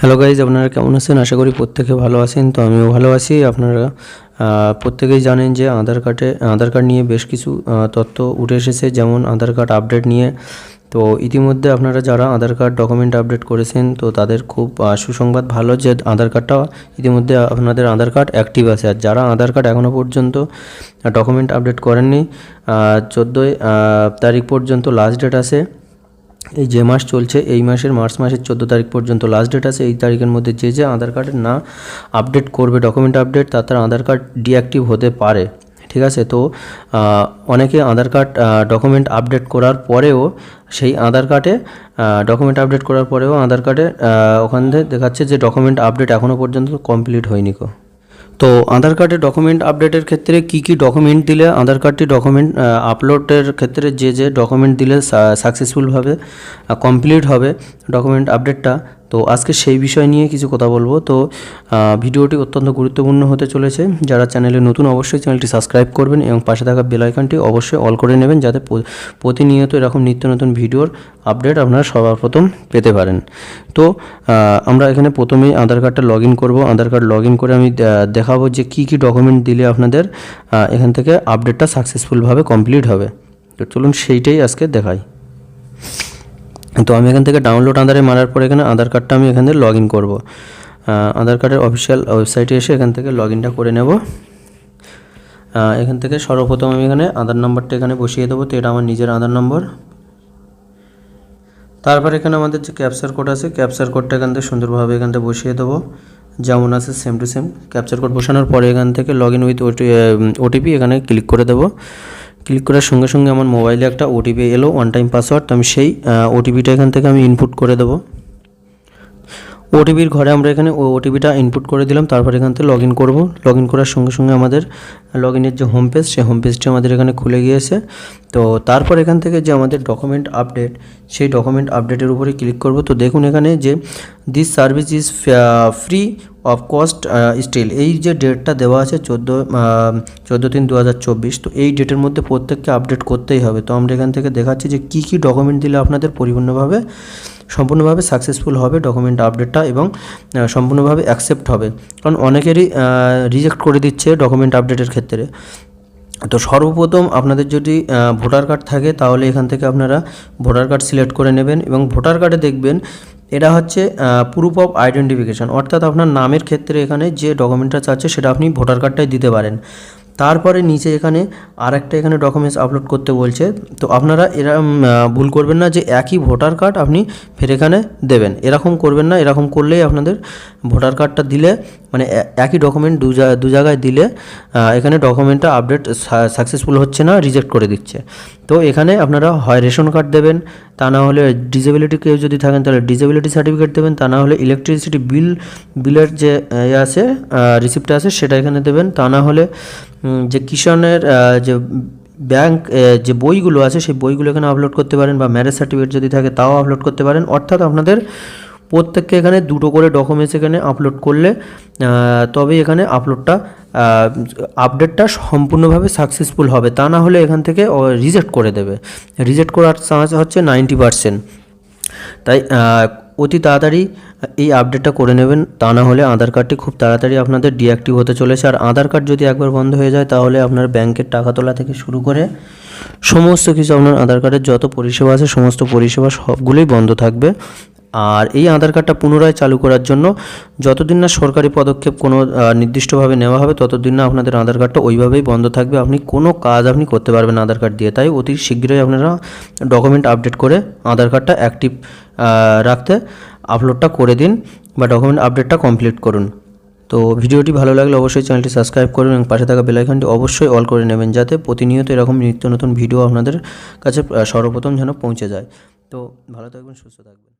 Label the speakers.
Speaker 1: Hello guys, আপনারা কেমন আছেন? আশা করি প্রত্যেকে ভালো আছেন। তো আমিও ভালো আছি। আপনারা প্রত্যেকেই জানেন যে আধার কার্ড নিয়ে বেশ কিছু তথ্য উঠে এসেছে, যেমন আধার কার্ড আপডেট নিয়ে। তো ইতিমধ্যে আপনারা যারা আধার কার্ড ডকুমেন্ট আপডেট করেছেন, তো তাদের খুব সুসংবাদ ভালো যে আধার কার্ডটা ইতিমধ্যে আপনাদের আধার কার্ড অ্যাক্টিভ আছে। আর যারা আধার কার্ড এখনও পর্যন্ত ডকুমেন্ট আপডেট করেননি, 14 তারিখ পর্যন্ত লাস্ট ডেট আছে। এই যে মাস চলছে, এই মাসের মার্চ মাসের 14 তারিখ পর্যন্ত লাস্ট ডেট আছে। এই তারিখের মধ্যে যে আধার কার্ডের না আপডেট করবে ডকুমেন্ট আপডেট, তার আধার কার্ড ডিঅ্যাক্টিভ হতে পারে। ঠিক আছে? তো অনেকে আধার কার্ড ডকুমেন্ট আপডেট করার পরেও সেই আধার কার্ডে ডকুমেন্ট আপডেট করার পরেও আধার কার্ডে ওখান থেকে দেখাচ্ছে যে ডকুমেন্ট আপডেট এখনও পর্যন্ত কমপ্লিট হয়নি। তো আধার কার্ডের ডকুমেন্ট আপডেটের ক্ষেত্রে কি ডকুমেন্ট দিলে আধার কার্ডটি ডকুমেন্ট আপলোডের ক্ষেত্রে যে ডকুমেন্ট দিলে সাকসেসফুলভাবে কমপ্লিট হবে ডকুমেন্ট আপডেটটা, তো আজকে সেই বিষয় নিয়ে কিছু কথা বলবো। তো ভিডিওটি অত্যন্ত গুরুত্বপূর্ণ হতে চলেছে। যারা চ্যানেলে নতুন, অবশ্যই চ্যানেলটি সাবস্ক্রাইব করবেন এবং পাশে থাকা বেল আইকনটি অবশ্যই অল করে নেবেন, যাতে প্রতিনিয়ত এরকম নিত্য নতুন ভিডিওর আপডেট আপনারা সবার প্রথম পেতে পারেন। তো আমরা এখানে প্রথমেই আধার কার্ডটা লগ ইন করবো। আধার কার্ড লগ ইন করে আমি দেখাবো যে কী ডকুমেন্ট দিলে আপনাদের এখান থেকে আপডেটটা সাকসেসফুলভাবে কমপ্লিট হবে। তো চলুন সেইটাই আজকে দেখাই। তো আমি এখান থেকে ডাউনলোড আধারে মারার পর এখানে আধার কার্ডটা আমি এখান থেকে লগ ইন করবো। আধার কার্ডের অফিসিয়াল ওয়েবসাইটে এসে এখান থেকে লগ ইনটা করে নেব। এখান থেকে সর্বপ্রথম আমি এখানে আধার নাম্বারটা এখানে বসিয়ে দেবো। তো এটা আমার নিজের আধার নম্বর। তারপর এখানে আমাদের যে ক্যাপচার কোড আছে, ক্যাপচার কোডটা এখান থেকে সুন্দরভাবে এখান থেকে বসিয়ে দেবো, যেমন আছে same to same. Capture code বসানোর পরে এখান থেকে লগ ইন উইথ ওটিপি এখানে ক্লিক করে দেবো। ক্লিক করার সঙ্গে সঙ্গে আমার মোবাইলে একটা ওটিপি এলো, ওয়ান টাইম পাসওয়ার্ড। তো আমি সেই ওটিপিটা এখান থেকে আমি ইনপুট করে দেবো। ওটিপির ঘরে আমরা এখানে ওটিপিটা ইনপুট করে দিলাম। তারপর এখান থেকে লগ ইন করবো। লগ ইন করার সঙ্গে সঙ্গে আমাদের লগ ইনের যে হোম পেজ, সেই হোম পেজটি আমাদের এখানে খুলে গিয়েছে। তো তারপর এখান থেকে যে আমাদের ডকুমেন্ট আপডেট, সেই ডকুমেন্ট আপডেটের উপরে ক্লিক করব। তো দেখুন এখানে যে this service is free of cost still, এই যে ডেটটা দেওয়া আছে 14/3/2024। তো এই ডেটের মধ্যে প্রত্যেককে আপডেট করতেই হবে। তো আমরা এখান থেকে দেখাচ্ছি যে কী ডকুমেন্ট দিলে আপনাদের সম্পূর্ণভাবে সাকসেসফুল হবে ডকুমেন্ট আপডেটটা এবং সম্পূর্ণভাবে অ্যাকসেপ্ট হবে। কারণ অনেকেরই রিজেক্ট করে দিচ্ছে ডকুমেন্ট আপডেটের ক্ষেত্রে। তো সর্বপ্রথম আপনাদের যদি ভোটার কার্ড থাকে, তাহলে এখান থেকে আপনারা ভোটার কার্ড সিলেক্ট করে নেবেন এবং ভোটার কার্ডে দেখবেন এটা হচ্ছে প্রুফ অফ আইডেন্টিফিকেশান, অর্থাৎ আপনার নামের ক্ষেত্রে এখানে যে ডকুমেন্টটা চাচ্ছে সেটা আপনি ভোটার কার্ডটাই দিতে পারেন। তারপরে নিচে এখানে আরেকটা এখানে ডকুমেন্টস আপলোড করতে বলছে। তো আপনারা এরকম ভুল করবেন না যে একই ভোটার কার্ড আপনি ফের এখানে দেবেন, এরকম করবেন না। এরকম করলেই আপনাদের ভোটার কার্ডটা দিলে মানে একই ডকুমেন্ট দু জায়গায় দিলে এখানে ডকুমেন্টটা আপডেট সাকসেসফুল হচ্ছে না, রিজেক্ট করে দিচ্ছে। তো এখানে আপনারা হয় রেশন কার্ড দেবেন, তা না হলে ডিসেবিলিটি কেউ যদি থাকেন তাহলে ডিসেবিলিটি সার্টিফিকেট দেবেন, তা না হলে ইলেকট্রিসিটি বিলের যে আছে রিসিপ্টটা আছে সেটা এখানে দেবেন, তা না হলে যে কিষাণের যে ব্যাংক যে বইগুলো আছে সেই বইগুলো এখানে আপলোড করতে পারেন, বা ম্যারেজ সার্টিফিকেট যদি থাকে তাও আপলোড করতে পারেন। অর্থাৎ আপনাদের প্রত্যেককে এখানে দুটো করে ডকুমেন্টস এখানে আপলোড করলে তবে এখানে আপডেটটা সম্পূর্ণভাবে সাকসেসফুল হবে, তা না হলে এখান থেকে রিজেক্ট করে দেবে। রিজেক্ট করার চান্স হচ্ছে 90%। তাই অতি তাড়াতাড়ি এই আপডেটটা করে নেবেন, তা না হলে আধার কার্ডটি খুব তাড়াতাড়ি আপনাদের ডিঅ্যাক্টিভ হতে চলেছে। আর আধার কার্ড যদি একবার বন্ধ হয়ে যায়, তাহলে আপনার ব্যাংকের টাকা তোলা থেকে শুরু করে সমস্ত কিছু, আপনার আধার কার্ডের যত পরিষেবা আছে সমস্ত পরিষেবা সবগুলোই বন্ধ থাকবে। আর এই আধার কার্ডটা পুনরায় চালু করার জন্য যতদিন না সরকারি পদক্ষেপ কোনো নির্দিষ্টভাবে নেওয়া হবে, ততদিন না আপনাদের আধার কার্ডটা ওইভাবেই বন্ধ থাকবে। আপনি কোনো কাজ করতে পারবেন না আধার কার্ড দিয়ে। তাই অতি শীঘ্রই আপনারা ডকুমেন্ট আপডেট করে আধার কার্ডটা অ্যাক্টিভ রাখতে আপলোডটা করে দিন বা ডকুমেন্ট আপডেটটা কমপ্লিট করুন। তো ভিডিওটি ভালো লাগলে অবশ্যই চ্যানেলটি সাবস্ক্রাইব করুন এবং পাশে থাকা বেল আইকনটি অবশ্যই অল করে নেবেন, যাতে প্রতিনিয়ত এরকম নিত্য নতুন ভিডিও আপনাদের কাছে সর্বপ্রথম যেন পৌঁছে যায়। তো ভালো থাকবেন, সুস্থ থাকবেন।